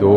2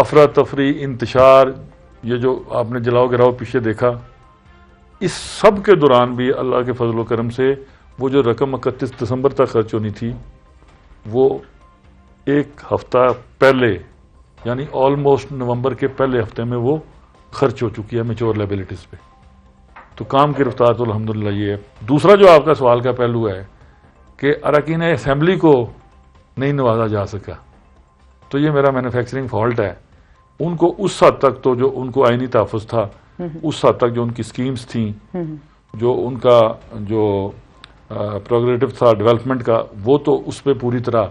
افراتفری, انتشار, یہ جو آپ نے جلاؤ گراؤ پیچھے دیکھا, اس سب کے دوران بھی اللہ کے فضل و کرم سے وہ جو رقم 31 دسمبر تک خرچ ہونی تھی وہ ایک ہفتہ پہلے یعنی آلموسٹ نومبر کے پہلے ہفتے میں وہ خرچ ہو چکی ہے میچور لائبلٹیز پہ. تو کام کی رفتار تو الحمدللہ یہ ہے. دوسرا جو آپ کا سوال کا پہلو ہے کہ اراکین اسمبلی کو نہیں نوازا جا سکا, تو یہ میرا مینوفیکچرنگ فالٹ ہے. ان کو اس حد تک تو جو ان کو آئینی تحفظ تھا, اس حد تک جو ان کی سکیمز تھیں, جو ان کا جو پروگریٹو تھا ڈیولپمنٹ کا, وہ تو اس پہ پوری طرح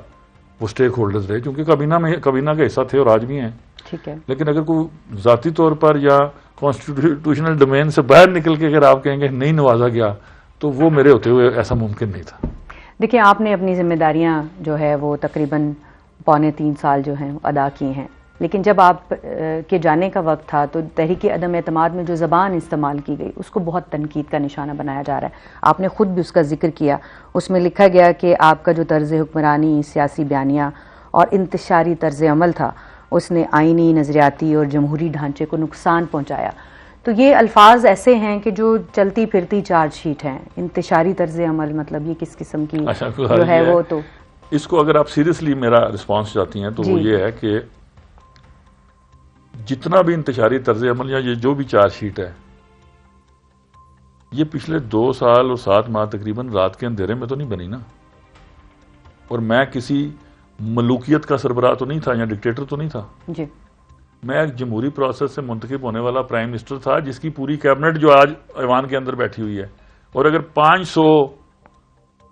وہ سٹیک ہولڈرز رہے, کیونکہ کابینہ کا حصہ تھے اور آج بھی ہیں. ٹھیک ہے. لیکن اگر کوئی ذاتی طور پر یا کانسٹیٹیوشنل ڈومین سے باہر نکل کے اگر آپ کہیں گے نہیں نوازا گیا, تو وہ میرے ہوتے ہوئے ایسا ممکن نہیں تھا. دیکھیں, آپ نے اپنی ذمہ داریاں جو ہے وہ تقریباً 2.25 سال جو ہیں ادا کی ہیں, لیکن جب آپ کے جانے کا وقت تھا تو تحریک عدم اعتماد میں جو زبان استعمال کی گئی اس کو بہت تنقید کا نشانہ بنایا جا رہا ہے. آپ نے خود بھی اس کا ذکر کیا. اس میں لکھا گیا کہ آپ کا جو طرز حکمرانی, سیاسی بیانیہ اور انتشاری طرز عمل تھا اس نے آئینی, نظریاتی اور جمہوری ڈھانچے کو نقصان پہنچایا. تو یہ الفاظ ایسے ہیں کہ جو چلتی پھرتی چارج شیٹ ہیں. انتشاری طرز عمل مطلب یہ کس قسم کی جو ہے وہ, تو اس کو اگر آپ سیریسلی میرا رسپانس چاہتی ہیں تو وہ یہ ہے کہ جتنا بھی انتشاری طرز عمل یا یہ جو بھی چارج شیٹ ہے, یہ پچھلے 2 سال اور 7 ماہ تقریباً رات کے اندھیرے میں تو نہیں بنی نا. اور میں کسی ملوکیت کا سربراہ تو نہیں تھا یا ڈکٹیٹر تو نہیں تھا. جی, میں ایک جمہوری پروسیس سے منتخب ہونے والا پرائم منسٹر تھا, جس کی پوری کیبنٹ جو آج ایوان کے اندر بیٹھی ہوئی ہے, اور اگر 500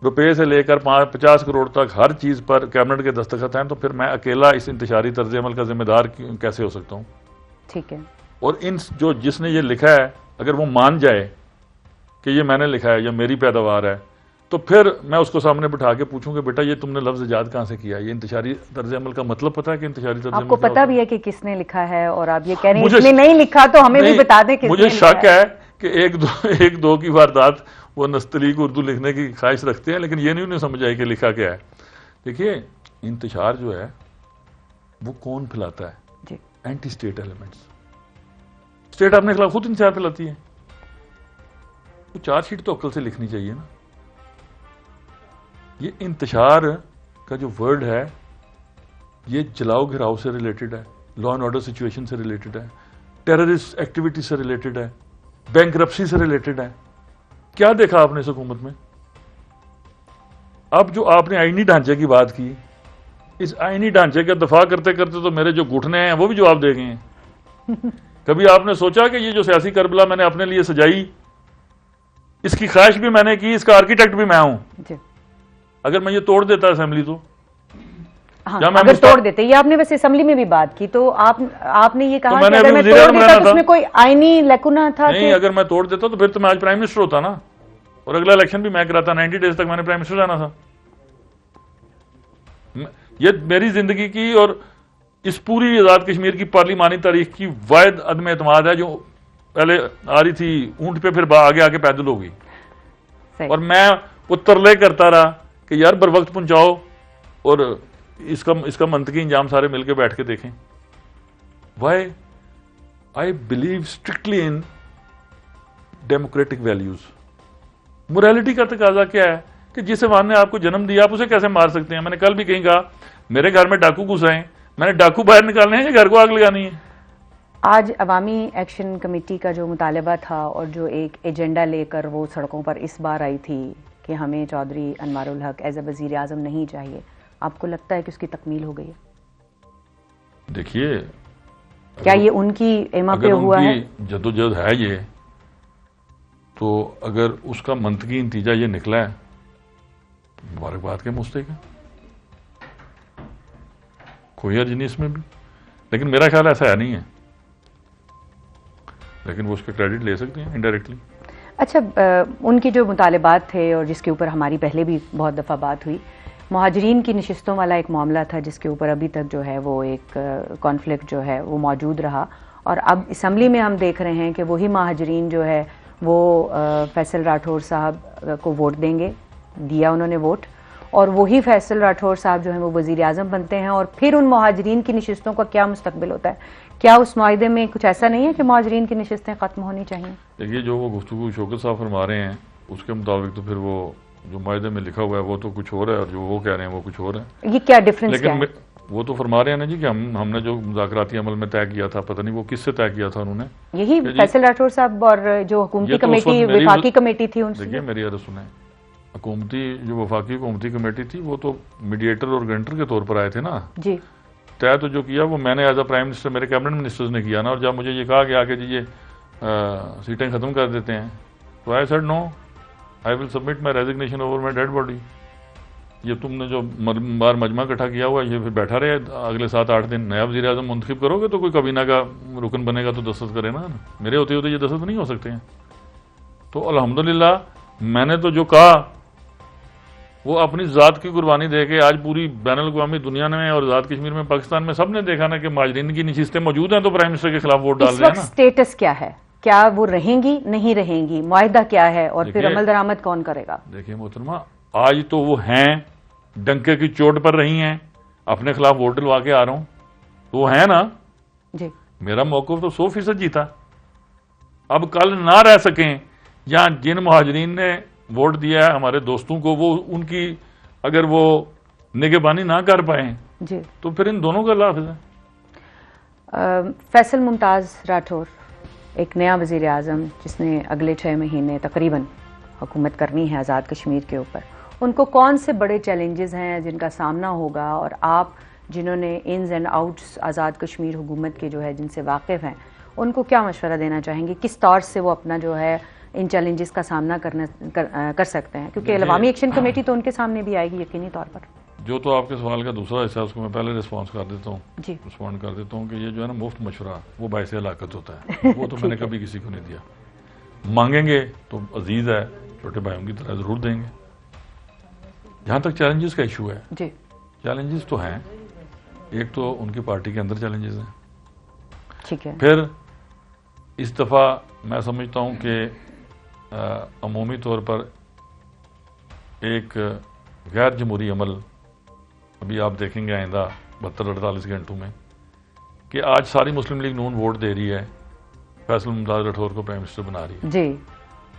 روپے سے لے کر 50 کروڑ تک ہر چیز پر کیبنٹ کے دستخط ہیں, تو پھر میں اکیلا اس انتشاری طرز عمل کا ذمہ دار کیسے ہو سکتا ہوں. ٹھیک ہے. اور جس نے یہ لکھا ہے اگر وہ مان جائے کہ یہ میں نے لکھا ہے یا میری پیداوار ہے, تو پھر میں اس کو سامنے بٹھا کے پوچھوں کہ بیٹا یہ تم نے لفظ ایجاد کہاں سے کیا؟ یہ انتشاری طرز عمل کا مطلب پتہ ہے کہ انتشاری طرز عمل آپ کو پتہ بھی ہے کہ کس نے لکھا ہے, اور آپ یہ کہہ رہے ہیں اس نے نہیں لکھا تو ہمیں بھی بتا دیں کس نے. مجھے شک ہے کہ ایک دو کی واردات وہ نستعلیق اردو لکھنے کی خواہش رکھتے ہیں, لیکن یہ نہیں انہیں سمجھ آئی کہ لکھا کیا ہے. دیکھیے, انتشار جو ہے وہ کون پھیلاتا ہے؟ جی, اینٹی اسٹیٹ ایلیمنٹس. اسٹیٹ اپنے خلاف خود انتشار پھیلاتی ہے. تو چارج شیٹ تو عقل سے لکھنی چاہیے نا. یہ انتشار کا جو ورڈ ہے یہ جلاؤ گھراؤ سے ریلیٹڈ ہے, لا اینڈ آرڈر سچویشن سے ریلیٹڈ ہے, ٹیررسٹ ایکٹیویٹی سے ریلیٹڈ ہے, بینکرپسی سے ریلیٹڈ ہے. کیا دیکھا آپ نے اس حکومت میں؟ اب جو آپ نے آئینی ڈھانچے کی بات کی, اس آئینی ڈھانچے کا دفاع کرتے کرتے تو میرے جو گھٹنے ہیں وہ بھی جواب دے گئے ہیں. کبھی آپ نے سوچا کہ یہ جو سیاسی کربلا میں نے اپنے لیے سجائی, اس کی خواہش بھی میں نے کی, اس کا آرکیٹیکٹ بھی میں ہوں. اگر میں یہ توڑ دیتا اسمبلی تو اگر توڑ دیتے, یہ آپ نے ویسے اسمبلی میں بھی بات کی, تو آپ نے یہ کہا کہ اگر میں توڑ دیتا تو اس میں کوئی آئینی لیکونہ تھا. نہیں, اگر میں توڑ دیتا تو پھر تو میں آج پرائم منسٹر ہوتا نا, اور اگلا الیکشن بھی میں کراتا. 90 ڈیز تک میں نے پرائم منسٹر رہنا تھا. یہ میری زندگی کی اور اس پوری آزاد کشمیر کی پارلیمانی تاریخ کی واحد عدم اعتماد ہے, جو پہلے آ رہی تھی اونٹ پہ پھر آگے آ کے پیدل ہو گئی. اور میں وہ ترلے کرتا رہا کہ یار بر وقت پہنچاؤ, اور اس کا منطقی انجام سارے مل کے بیٹھ کے دیکھیں. Why I believe strictly in democratic values. Morality کا تقاضا کیا ہے کہ جس ایوان نے آپ کو جنم دیا آپ اسے کیسے مار سکتے ہیں؟ میں نے کل بھی کہیں کہا میرے گھر میں ڈاکو گھس آئے, میں نے ڈاکو باہر نکالنے ہیں یا گھر کو آگ لگانی ہے؟ آج عوامی ایکشن کمیٹی کا جو مطالبہ تھا اور جو ایک ایجنڈا لے کر وہ سڑکوں پر اس بار آئی تھی کہ ہمیں چودھری انوار الحق ایز اے وزیر اعظم نہیں چاہیے, آپ کو لگتا ہے کہ اس کی تکمیل ہو گئی ہے؟ دیکھیے, کیا یہ ان کی ایما پہ ہوا ہے؟ جدوجہد ہے یہ, تو اگر اس کا منطقی نتیجہ یہ نکلا ہے, مبارکباد کے مستحق ہے, کوئی حرج نہیں اس میں بھی. لیکن میرا خیال ایسا ہے نہیں ہے, لیکن وہ اس کا کریڈٹ لے سکتے ہیں انڈائریکٹلی. اچھا, ان کے جو مطالبات تھے اور جس کے اوپر ہماری پہلے بھی بہت دفعہ بات ہوئی, مہاجرین کی نشستوں والا ایک معاملہ تھا جس کے اوپر ابھی تک جو ہے وہ ایک کانفلکٹ جو ہے وہ موجود رہا, اور اب اسمبلی میں ہم دیکھ رہے ہیں کہ وہی مہاجرین جو ہے وہ فیصل راٹھور صاحب کو ووٹ دیں گے, دیا انہوں نے ووٹ, اور وہی فیصل راٹھور صاحب جو ہیں وہ وزیر اعظم بنتے ہیں، اور پھر ان مہاجرین کی نشستوں کا کیا مستقبل ہوتا ہے؟ کیا اس معاہدے میں کچھ ایسا نہیں ہے کہ مہاجرین کی نشستیں ختم ہونی چاہیے؟ دیکھیے جو وہ گفتگو شوکت صاحب فرما رہے ہیں اس کے مطابق تو پھر وہ جو معاہدے میں لکھا ہوا ہے وہ تو کچھ اور ہے، اور جو وہ کہہ رہے ہیں وہ کچھ اور ہے. یہ کیا ڈفرنس کیا لیکن ہے؟ وہ تو فرما رہے ہیں نا جی کہ ہم نے جو مذاکراتی عمل میں طے کیا تھا، پتہ نہیں وہ کس سے طے کیا تھا انہوں نے. یہی فیصل راٹھور صاحب اور جو حکومتی یہ تو اس کمیٹی وقت میری وفاقی کمیٹی تھی ان سے. دیکھیے میری عرض سنیں، حکومتی جو وفاقی حکومتی کمیٹی تھی وہ تو میڈیٹر اور گرنٹر کے طور پر آئے تھے نا. جی طے تو جو کیا وہ میں نے ایز اے پرائم منسٹر، میرے کیبنٹ منسٹرز نے کیا نا. اور جب مجھے یہ کہا گیا کہ جی یہ سیٹیں ختم کر دیتے ہیں تو I said no, I will submit my resignation over my dad body. یہ تم نے جو بار مجمع اکٹھا کیا ہوا یہ پھر بیٹھا رہے اگلے 7-8 دن. نیا وزیر اعظم منتخب کرو گے تو کوئی کابینہ کا رکن بنے گا تو دستخط کرے نا. میرے ہوتے ہوتے یہ دستخط نہیں ہو سکتے ہیں. تو الحمدللہ میں نے تو جو کہا وہ اپنی ذات کی قربانی دے کے آج پوری بین الاقوامی دنیا میں اور آزاد کشمیر میں پاکستان میں سب نے دیکھا نا کہ مہاجرین کی نشستیں موجود ہیں تو پرائم منسٹر کے خلاف ووٹ ڈال اس رہے ہیں وقت نا. سٹیٹس کیا ہے؟ کیا وہ رہیں گی نہیں رہیں گی؟ معاہدہ کیا ہے اور پھر دیکھیے- عمل درآمد کون کرے گا؟ دیکھیے محترمہ، آج تو وہ ہیں ڈنکے کی چوٹ پر رہی ہیں، اپنے خلاف ووٹ ڈلوا کے آ رہا ہوں تو وہ ہیں نا. جی میرا موقف تو 100% جیتا. اب کل نہ رہ سکیں یا جن مہاجرین نے ووٹ دیا ہے ہمارے دوستوں کو، وہ ان کی اگر وہ نگہبانی نہ کر پائیں جی. تو پھر ان دونوں کا اللہ حافظ ہے. فیصل ممتاز راٹھور ایک نیا وزیر اعظم جس نے اگلے 6 مہینے تقریباً حکومت کرنی ہے آزاد کشمیر کے اوپر، ان کو کون سے بڑے چیلنجز ہیں جن کا سامنا ہوگا؟ اور آپ جنہوں نے انز اینڈ آؤٹس آزاد کشمیر حکومت کے جو ہے جن سے واقف ہیں، ان کو کیا مشورہ دینا چاہیں گے؟ کس طور سے وہ اپنا جو ہے ان چیلنجز کا سامنا کر سکتے ہیں؟ کیونکہ عوامی ایکشن کمیٹی تو ان کے سامنے بھی آئے گی یقینی طور پر. جو تو آپ کے سوال کا دوسرا حصہ ہے اس کو میں پہلے رسپانس کر دیتا ہوں. جی رسپونڈ کر دیتا ہوں کہ یہ جو ہے نا مفت مشورہ وہ باعث ہلاکت ہوتا ہے. وہ تو میں نے کبھی کسی کو نہیں دیا. مانگیں گے تو عزیز ہے چھوٹے بھائیوں کی طرح ضرور دیں گے. جہاں تک چیلنجز کا ایشو ہے، جی چیلنجز تو ہیں. ایک تو ان کی پارٹی کے اندر چیلنجز ہیں. ٹھیک ہے. پھر اس دفعہ میں سمجھتا ہوں کہ عمومی طور پر ایک غیر جمہوری عمل ابھی آپ دیکھیں گے آئندہ 72-48 گھنٹوں میں کہ آج ساری مسلم لیگ نون ووٹ دے رہی ہے، فیصل ممتاز راٹھور کو پرائم منسٹر بنا رہی ہے. جی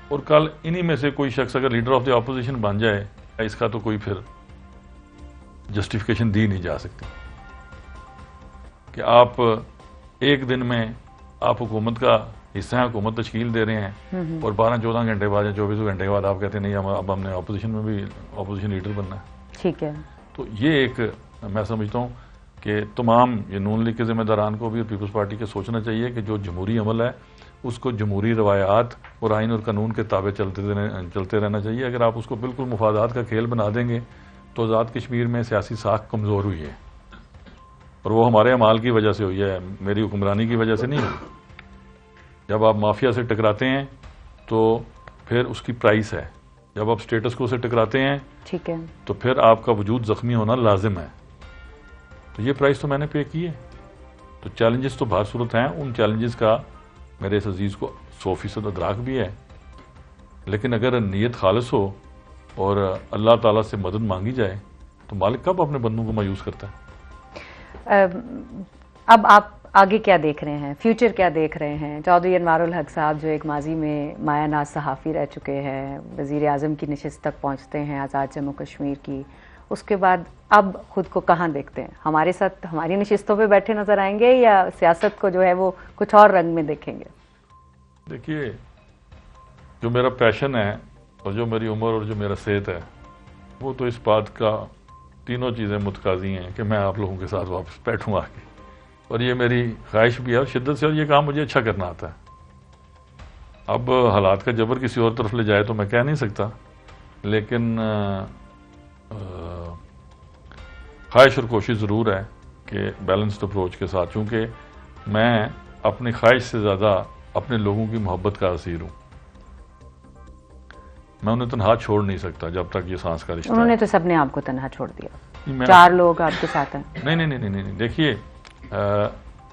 اور کل انہی میں سے کوئی شخص اگر لیڈر آف دی اپوزیشن بن جائے، اس کا تو کوئی پھر جسٹیفیکیشن دی نہیں جا سکتی کہ آپ ایک دن میں آپ حکومت کا حصہ ہیں، حکومت تشکیل دے رہے ہیں اور 12-14 گھنٹے بعد یا 24 گھنٹے کے بعد آپ کہتے ہیں نہیں اب ہم نے اپوزیشن میں بھی اپوزیشن لیڈر بننا ہے. ٹھیک ہے. تو یہ ایک میں سمجھتا ہوں کہ تمام یہ نون لیگ کے ذمہ داران کو بھی اور پیپلز پارٹی کے سوچنا چاہیے کہ جو جمہوری عمل ہے اس کو جمہوری روایات اور آئین اور قانون کے تابع چلتے رہنا چاہیے. اگر آپ اس کو بالکل مفادات کا کھیل بنا دیں گے تو آزاد کشمیر میں سیاسی ساکھ کمزور ہوئی ہے اور وہ ہمارے اعمال کی وجہ سے ہوئی ہے، میری حکمرانی کی وجہ سے نہیں ہوئی. جب آپ مافیا سے ٹکراتے ہیں تو پھر اس کی پرائس ہے. جب آپ سٹیٹس کو سے ٹکراتے ہیں ٹھیک ہے. تو پھر آپ کا وجود زخمی ہونا لازم ہے. تو یہ پرائس تو میں نے پے کی ہے. تو چیلنجز تو بہر صورت ہیں. ان چیلنجز کا میرے اس عزیز کو 100% ادراک بھی ہے، لیکن اگر نیت خالص ہو اور اللہ تعالیٰ سے مدد مانگی جائے تو مالک کب اپنے بندوں کو مایوس کرتا ہے. اب آپ آگے کیا دیکھ رہے ہیں؟ فیوچر کیا دیکھ رہے ہیں؟ چودھری انوار الحق صاحب جو ایک ماضی میں مایہ ناز صحافی رہ چکے ہیں، وزیر اعظم کی نشست تک پہنچتے ہیں آزاد جموں کشمیر کی، اس کے بعد اب خود کو کہاں دیکھتے ہیں؟ ہمارے ساتھ ہماری نشستوں پہ بیٹھے نظر آئیں گے یا سیاست کو جو ہے وہ کچھ اور رنگ میں دیکھیں گے؟ دیکھیے جو میرا پیشن ہے اور جو میری عمر اور جو میرا صحت ہے وہ تو اس بات کا تینوں چیزیں متقاضی ہیں کہ میں آپ لوگوں کے ساتھ واپس بیٹھوں آ کے، اور یہ میری خواہش بھی ہے اور شدت سے، اور یہ کام مجھے اچھا کرنا آتا ہے. اب حالات کا جبر کسی اور طرف لے جائے تو میں کہہ نہیں سکتا، لیکن خواہش اور کوشش ضرور ہے کہ بیلنسڈ اپروچ کے ساتھ، چونکہ میں اپنی خواہش سے زیادہ اپنے لوگوں کی محبت کا اسیر ہوں. میں انہیں تنہا چھوڑ نہیں سکتا جب تک یہ سانس کا رشتہ انہوں ہے. نے تو سب نے آپ کو تنہا چھوڑ دیا. میں 4 لوگ آپ کے ساتھ ہیں. نہیں دیکھیے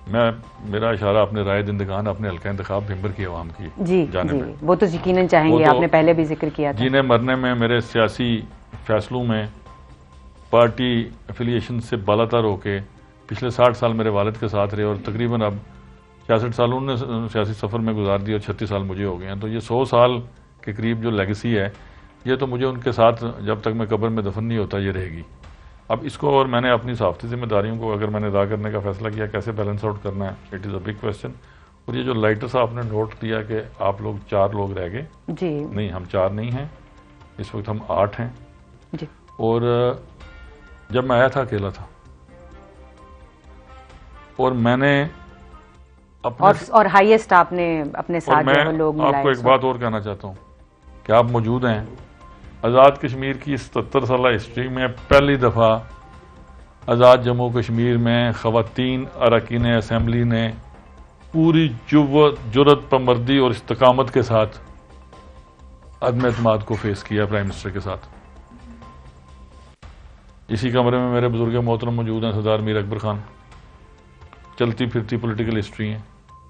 میرا اشارہ اپنے رائے دہندگان اپنے حلقہ انتخاب بھمبر کی عوام کی جی جانب ہے. وہ تو یقیناً چاہیں گے، آپ نے پہلے بھی ذکر کیا تھا. جینے مرنے میں میرے سیاسی فیصلوں میں پارٹی افیلیشن سے بالاتر ہو کے پچھلے 60 سال میرے والد کے ساتھ رہے اور تقریباً اب 66 سال انہوں نے سیاسی سفر میں گزار دیا اور 36 سال مجھے ہو گئے ہیں. تو یہ 100 سال کے قریب جو لیگیسی ہے یہ تو مجھے ان کے ساتھ جب تک میں قبر میں دفن نہیں ہوتا یہ رہے گی. اب اس کو اور میں نے اپنی صحافتی ذمہ داریوں کو اگر میں نے ادا کرنے کا فیصلہ کیا کیسے بیلنس آؤٹ کرنا ہے, it is a big question. اور یہ جو لائٹر صاحب نے نوٹ دیا کہ آپ لوگ 4 لوگ رہ گئے, جی نہیں ہم 4 نہیں ہیں, اس وقت ہم 8 ہیں. جی اور جب میں آیا تھا اکیلا تھا اور میں نے اور ہائیسٹ آپ نے اپنے ساتھ جو لوگ میں آپ کو ایک بات اور کہنا چاہتا ہوں کہ آپ موجود ہیں. آزاد کشمیر کی 77 سالہ ہسٹری میں پہلی دفعہ آزاد جموں کشمیر میں خواتین اراکین اسمبلی نے پوری جرت پمردی اور استقامت کے ساتھ عدم اعتماد کو فیس کیا پرائم منسٹر کے ساتھ. اسی کمرے میں میرے بزرگ محترم موجود ہیں سردار میر اکبر خان, چلتی پھرتی پولیٹیکل ہسٹری ہیں.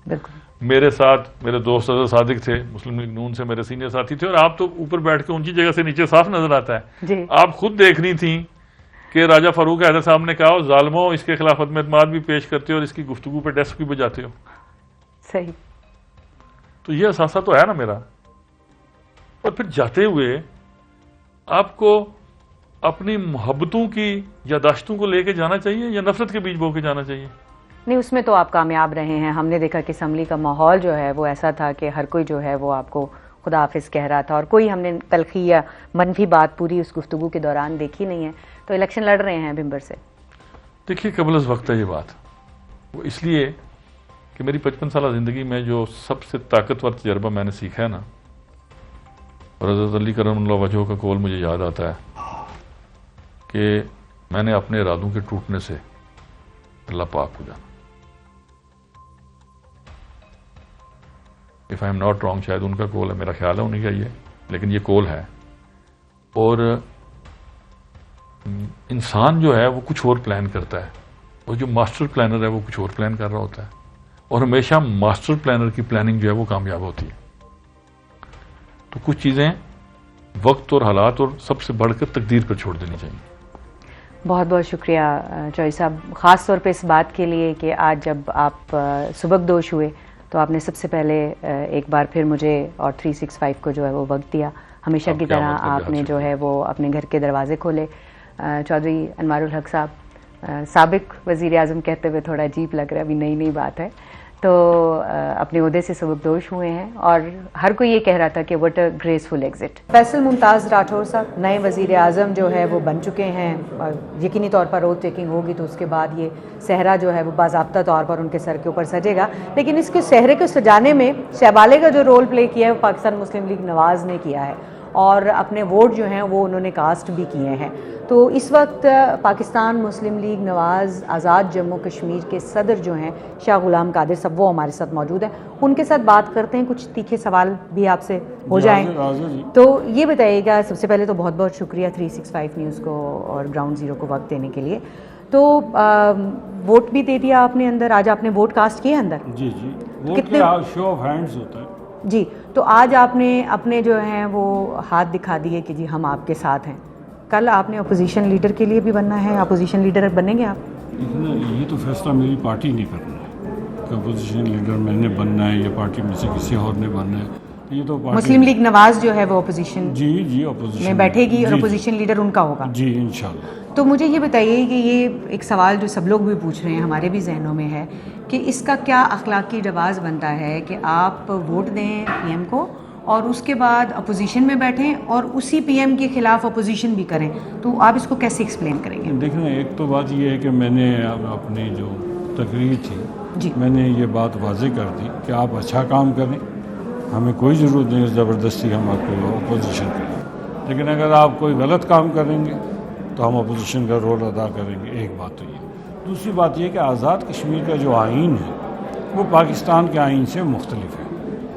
بالکل میرے ساتھ میرے دوست اظہر صادق تھے, مسلم لیگ نون سے میرے سینئر ساتھی تھے, اور آپ تو اوپر بیٹھ کے اونچی جگہ سے نیچے صاف نظر آتا ہے. جی آپ خود دیکھ رہی تھیں کہ راجہ فاروق حیدر صاحب نے کہا ظالموں اس کے خلاف عدم اعتماد بھی پیش کرتے ہو اور اس کی گفتگو پہ ڈیسک بھی بجاتے ہو. صحیح. تو یہ اثاثہ تو ہے نا میرا. اور پھر جاتے ہوئے آپ کو اپنی محبتوں کی یاداشتوں کو لے کے جانا چاہیے یا نفرت کے بیچ بو کے جانا چاہیے؟ نہیں, اس میں تو آپ کامیاب رہے ہیں. ہم نے دیکھا کہ اسمبلی کا ماحول جو ہے وہ ایسا تھا کہ ہر کوئی جو ہے وہ آپ کو خدا حافظ کہہ رہا تھا, اور کوئی ہم نے تلخی یا منفی بات پوری اس گفتگو کے دوران دیکھی نہیں ہے. تو الیکشن لڑ رہے ہیں بھمبر سے. دیکھیے قبل از وقت ہے یہ بات, وہ اس لیے کہ میری 55 سالہ زندگی میں جو سب سے طاقتور تجربہ میں نے سیکھا ہے نا, اور حضرت علی کرم اللہ وجہہ کا قول مجھے یاد آتا ہے کہ میں نے اپنے ارادوں کے ٹوٹنے سے اللہ پاک کو جانا. if I am not wrong, شاید ان کا قول ہے, میرا خیال ہے انہیں کا یہ, لیکن یہ قول ہے. اور انسان جو ہے وہ کچھ اور پلان کرتا ہے, اور جو ماسٹر پلانر ہے وہ کچھ اور پلان کر رہا ہوتا ہے, اور ہمیشہ ماسٹر پلانر کی پلاننگ جو ہے وہ کامیاب ہوتی ہے. تو کچھ چیزیں وقت اور حالات اور سب سے بڑھ کر تقدیر پر چھوڑ دینی چاہیے. بہت بہت شکریہ چوہدری صاحب, خاص طور پہ اس بات کے لیے کہ آج جب آپ سبکدوش ہوئے تو آپ نے سب سے پہلے ایک بار پھر مجھے اور 365 کو جو ہے وہ وقت دیا. ہمیشہ کی طرح آپ نے جو ہے وہ اپنے گھر کے دروازے کھولے. چودھری انوار الحق صاحب, سابق وزیر اعظم کہتے ہوئے تھوڑا عجیب لگ رہا ہے, ابھی نئی نئی بات ہے, تو اپنے عہدے سے سبکدوش ہوئے ہیں, اور ہر کوئی یہ کہہ رہا تھا کہ what a graceful exit. Faisal Mumtaz Rathore صاحب نئے وزیر اعظم جو ہے وہ بن چکے ہیں, اور یقینی طور پر روڈ ٹیکنگ ہوگی تو اس کے بعد یہ صحرا جو ہے وہ باضابطہ طور پر ان کے سر کے اوپر سجے گا. لیکن اس کے صحرے کو سجانے میں شہبالے کا جو رول پلے کیا ہے وہ پاکستان مسلم لیگ نواز نے کیا ہے, اور اپنے ووٹ جو ہیں وہ انہوں نے کاسٹ بھی کیے ہیں. تو اس وقت پاکستان مسلم لیگ نواز آزاد جموں کشمیر کے صدر جو ہیں شاہ غلام قادر صاحب وہ ہمارے ساتھ موجود ہیں. ان کے ساتھ بات کرتے ہیں, کچھ تیکھے سوال بھی آپ سے ہو جائیں. تو یہ بتائیے گا, سب سے پہلے تو بہت بہت شکریہ 365 نیوز کو اور گراؤنڈ زیرو کو وقت دینے کے لیے. تو ووٹ بھی دے دیا آپ نے اندر, آج آپ نے ووٹ کاسٹ کیے اندر؟ جی جی, ووٹ کا شو آف ہینڈز ہوتا ہے. جی, تو آج آپ نے اپنے جو ہیں وہ ہاتھ دکھا دیے کہ جی ہم آپ کے ساتھ ہیں. کل آپ نے اپوزیشن لیڈر کے لیے بھی بننا ہے, اپوزیشن لیڈر بنیں گے آپ؟ یہ تو فیصلہ میری پارٹی نہیں کرنا ہے کہ اپوزیشن لیڈر میں نے بننا ہے یا پارٹی میں سے کسی اور نے بننا ہے. یہ تو مسلم لیگ نواز جو ہے وہ اپوزیشن جی اپوزیشن میں بیٹھے گی, اور اپوزیشن لیڈر ان کا ہوگا. جی انشاءاللہ. تو مجھے یہ بتائیے کہ یہ ایک سوال جو سب لوگ بھی پوچھ رہے ہیں, ہمارے بھی ذہنوں میں ہے کہ اس کا کیا اخلاقی رواج بنتا ہے کہ آپ ووٹ دیں پی ایم کو اور اس کے بعد اپوزیشن میں بیٹھیں اور اسی پی ایم کے خلاف اپوزیشن بھی کریں, تو آپ اس کو کیسے ایکسپلین کریں گے؟ دیکھیں, ایک تو بات یہ ہے کہ میں نے اپنی جو تقریر تھی جی میں نے یہ بات واضح کر دی کہ آپ اچھا کام کریں, ہمیں کوئی ضرورت نہیں زبردستی ہم آپ کو اپوزیشن کریں, لیکن اگر آپ کوئی غلط کام کریں گے تو ہم اپوزیشن کا رول ادا کریں گے. ایک بات تو یہ. دوسری بات یہ کہ آزاد کشمیر کا جو آئین ہے وہ پاکستان کے آئین سے مختلف ہے,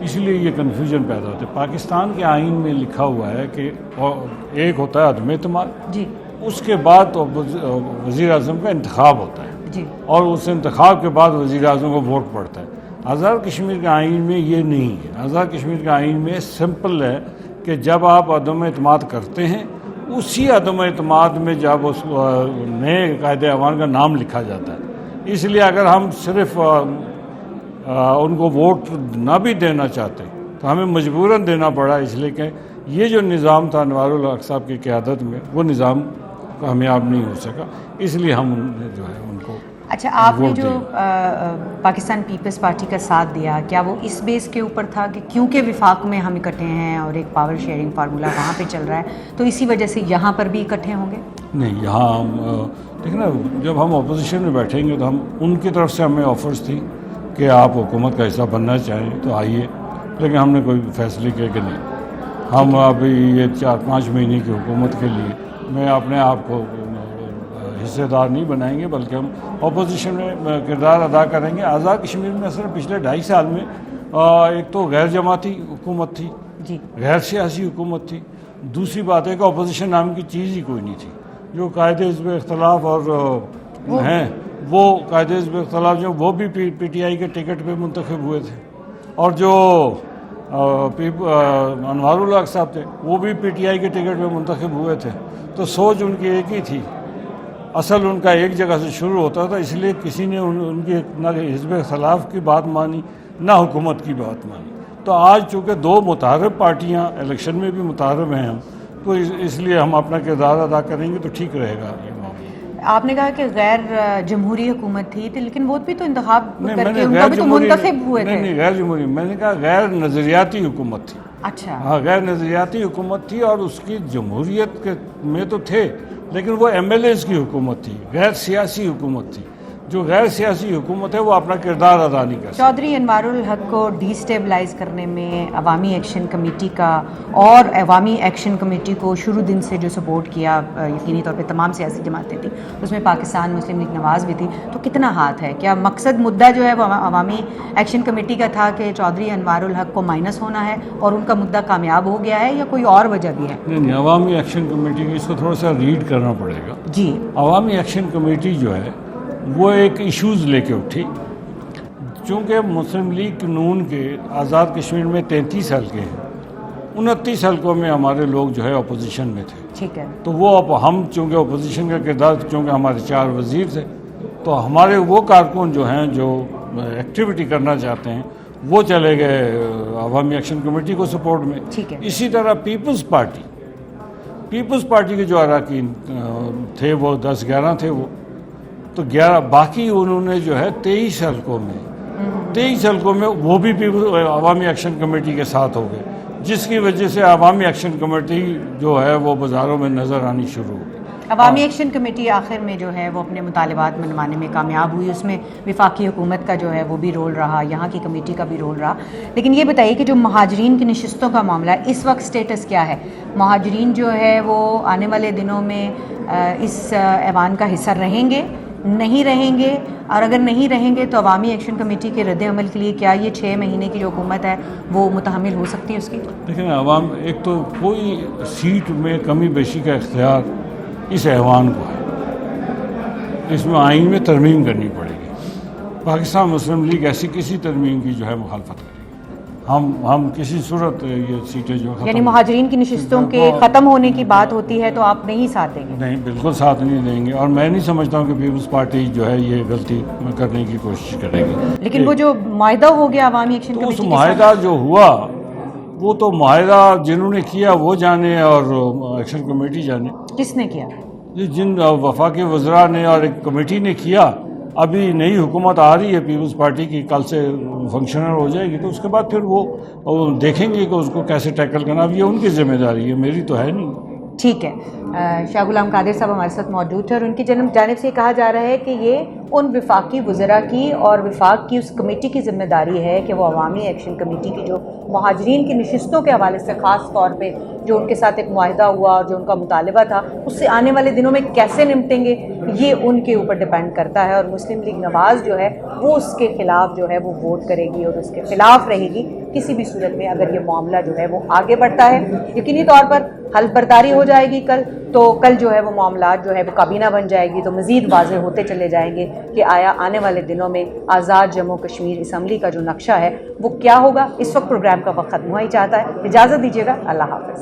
اس لیے یہ کنفیوژن پیدا ہوتا ہے. پاکستان کے آئین میں لکھا ہوا ہے کہ ایک ہوتا ہے عدم اعتماد, جی اس کے بعد وزیر اعظم کا انتخاب ہوتا ہے, جی, اور اس انتخاب کے بعد وزیر اعظم کو ووٹ پڑتا ہے. آزاد کشمیر کے آئین میں یہ نہیں ہے. آزاد کشمیر کے آئین میں سمپل ہے کہ جب آپ عدم اعتماد کرتے ہیں اسی عدم اعتماد میں جب اس نئے قائد ایوان کا نام لکھا جاتا ہے. اس لیے اگر ہم صرف ان کو ووٹ نہ بھی دینا چاہتے تو ہمیں مجبوراً دینا پڑا، اس لیے کہ یہ جو نظام تھا انوار الحق صاحب کی قیادت میں وہ نظام کامیاب نہیں ہو سکا، اس لیے ہم نے جو ہے ان کو اچھا، آپ نے جو پاکستان پیپلز پارٹی کا ساتھ دیا، کیا وہ اس بیس کے اوپر تھا کہ کیونکہ وفاق میں ہم اکٹھے ہیں اور ایک پاور شیئرنگ فارمولا وہاں پہ چل رہا ہے تو اسی وجہ سے یہاں پر بھی اکٹھے ہوں گے؟ نہیں، یہاں ہم دیکھیں نا، جب ہم اپوزیشن میں بیٹھیں گے تو ہم ان کی طرف سے ہمیں آفرز تھی کہ آپ حکومت کا حصہ بننا چاہیں تو آئیے، لیکن ہم نے کوئی فیصلے کیا کہ نہیں، ہم ابھی یہ 4-5 مہینے کی حکومت کے لیے میں اپنے آپ کو حصے دار نہیں بنائیں گے، بلکہ ہم اپوزیشن میں کردار ادا کریں گے. آزاد کشمیر میں اصل پچھلے 2.5 سال میں ایک تو غیر جماعتی حکومت تھی، غیر سیاسی حکومت تھی، دوسری بات ہے کہ اپوزیشن نام کی چیز ہی کوئی نہیں تھی. جو قائد حزب اختلاف اور ہیں وہ قائد حزب اختلاف جو وہ بھی پی ٹی آئی کے ٹکٹ پہ منتخب ہوئے تھے، اور جو انوار الحق صاحب تھے وہ بھی پی ٹی آئی کے ٹکٹ پہ منتخب ہوئے تھے. تو سوچ ان کی ایک ہی تھی، اصل ان کا ایک جگہ سے شروع ہوتا تھا، اس لیے کسی نے ان کی نہ حزب اختلاف کی بات مانی نہ حکومت کی بات مانی. تو آج چونکہ 2 متحارب پارٹیاں الیکشن میں بھی متحارب ہیں ہم، تو اس لیے ہم اپنا کردار ادا کریں گے تو ٹھیک رہے گا یہ معاملہ. آپ نے کہا کہ غیر جمہوری حکومت تھی لیکن وہ بھی تو انتخاب کر کے ان کا بھی تو منتخب ہوئے تھے. نہیں، غیر جمہوری میں نے کہا غیر نظریاتی حکومت تھی. اچھا، ہاں، غیر نظریاتی حکومت تھی، اور اس کی جمہوریت کے میں تو تھے لیکن وہ ایم ایل ایز کی حکومت تھی، غیر سیاسی حکومت تھی. جو غیر سیاسی حکومت ہے وہ اپنا کردار ادا نہیں کر سکتی. چودھری انوار الحق کو ڈی اسٹیبلائز کرنے میں عوامی ایکشن کمیٹی کا اور عوامی ایکشن کمیٹی کو شروع دن سے جو سپورٹ کیا یقینی طور پہ تمام سیاسی جماعتیں تھیں، اس میں پاکستان مسلم لیگ نواز بھی تھی، تو کتنا ہاتھ ہے؟ کیا مقصد مدعا جو ہے وہ عوامی ایکشن کمیٹی کا تھا کہ چودھری انوار الحق کو مائنس ہونا ہے اور ان کا مدعا کامیاب ہو گیا ہے، یا کوئی اور وجہ بھی ہے؟ نہیں، عوامی ایکشن کمیٹی کو اس کو تھوڑا سا ریڈ کرنا پڑے گا. جی، عوامی ایکشن کمیٹی جو ہے وہ ایک ایشوز لے کے اٹھی. چونکہ مسلم لیگ نون کے آزاد کشمیر میں 33 حلقے ہیں، 29 حلقوں میں ہمارے لوگ جو ہے اپوزیشن میں تھے. ٹھیک ہے. تو وہ ہم چونکہ اپوزیشن کا کردار، چونکہ ہمارے 4 وزیر تھے، تو ہمارے وہ کارکن جو ہیں جو ایکٹیویٹی کرنا چاہتے ہیں وہ چلے گئے عوامی ایکشن کمیٹی کو سپورٹ میں. ٹھیک ہے. اسی طرح پیپلز پارٹی کے جو اراکین تھے وہ 10-11 تھے، وہ تو 11 باقی انہوں نے جو ہے 23 حلقوں میں وہ بھی عوامی ایکشن کمیٹی کے ساتھ ہو گئے، جس کی وجہ سے عوامی ایکشن کمیٹی جو ہے وہ بازاروں میں نظر آنی شروع ہو گئی. عوامی ایکشن کمیٹی آخر میں جو ہے وہ اپنے مطالبات منوانے میں کامیاب ہوئی، اس میں وفاقی حکومت کا جو ہے وہ بھی رول رہا، یہاں کی کمیٹی کا بھی رول رہا. لیکن یہ بتائیے کہ جو مہاجرین کی نشستوں کا معاملہ ہے اس وقت سٹیٹس کیا ہے؟ مہاجرین جو ہے وہ آنے والے دنوں میں اس ایوان کا حصہ رہیں گے، نہیں رہیں گے؟ اور اگر نہیں رہیں گے تو عوامی ایکشن کمیٹی کے رد عمل کے لیے کیا یہ 6 مہینے کی جو حکومت ہے وہ متحمل ہو سکتی ہے اس کی؟ لیکن عوام ایک تو کوئی سیٹ میں کمی بیشی کا اختیار اس ایوان کو ہے، اس میں آئین میں ترمیم کرنی پڑے گی. پاکستان مسلم لیگ ایسی کسی ترمیم کی جو ہے مخالفت کرے گی. ہم کسی صورت یہ سیٹیں جو یعنی مہاجرین کی نشستوں کے ختم ہونے کی بات ہوتی ہے تو آپ نہیں ساتھ دیں گے؟ نہیں، بالکل ساتھ نہیں دیں گے، اور میں نہیں سمجھتا ہوں کہ پیپلز پارٹی جو ہے یہ غلطی کرنے کی کوشش کرے گی. لیکن وہ جو معاہدہ ہو گیا عوامی ایکشن تو کمیٹی اس کے معاہدہ جو ہوا وہ تو معاہدہ جنہوں نے کیا وہ جانے اور ایکشن کمیٹی جانے. کس نے کیا؟ جن وفاقی وزراء نے اور ایک کمیٹی نے کیا. ابھی نئی حکومت آ رہی ہے پیپلز پارٹی کی، کل سے فنکشنل ہو جائے گی، تو اس کے بعد پھر وہ دیکھیں گے کہ اس کو کیسے ٹیکل کرنا. اب یہ ان کی ذمہ داری ہے، میری تو ہے نہیں. ٹھیک ہے. شاہ غلام قادر صاحب ہمارے ساتھ موجود تھے اور ان کی جانب سے کہا جا رہا ہے کہ یہ ان وفاقی وزراء کی اور وفاق کی اس کمیٹی کی ذمہ داری ہے کہ وہ عوامی ایکشن کمیٹی کی جو مہاجرین کی نشستوں کے حوالے سے خاص طور پہ جو ان کے ساتھ ایک معاہدہ ہوا اور جو ان کا مطالبہ تھا اس سے آنے والے دنوں میں کیسے نمٹیں گے یہ ان کے اوپر ڈیپینڈ کرتا ہے. اور مسلم لیگ نواز جو ہے وہ اس کے خلاف جو ہے وہ ووٹ کرے گی اور اس کے خلاف رہے گی کسی بھی صورت میں اگر یہ معاملہ جو ہے وہ آگے بڑھتا ہے. یقینی طور پر حلف برداری ہو جائے گی تو کل جو ہے وہ معاملات جو ہے وہ کابینہ بن جائے گی تو مزید واضح ہوتے چلے جائیں گے کہ آیا آنے والے دنوں میں آزاد جموں کشمیر اسمبلی کا جو نقشہ ہے وہ کیا ہوگا. اس وقت پروگرام کا وقت ختم ہوا ہی چاہتا ہے. اجازت دیجیے گا. اللہ حافظ.